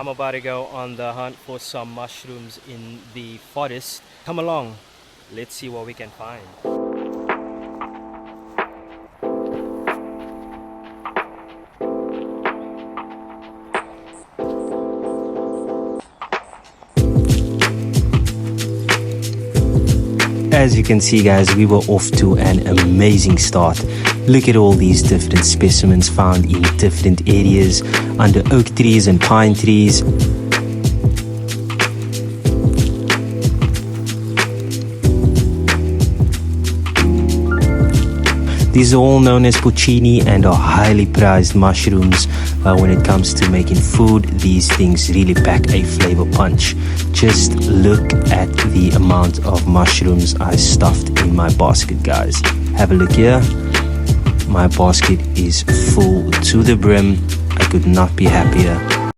I'm about to go on the hunt for some mushrooms in the forest. Come along, let's see what we can find. As you can see guys, we were off to an amazing start. Look at all these different specimens found in different areas, under oak trees and pine trees. These are all known as porcini and are highly prized mushrooms. When it comes to making food, these things really pack a flavor punch. Just look at the amount of mushrooms I stuffed in my basket, guys. Have a look here. My basket is full to the brim. I could not be happier.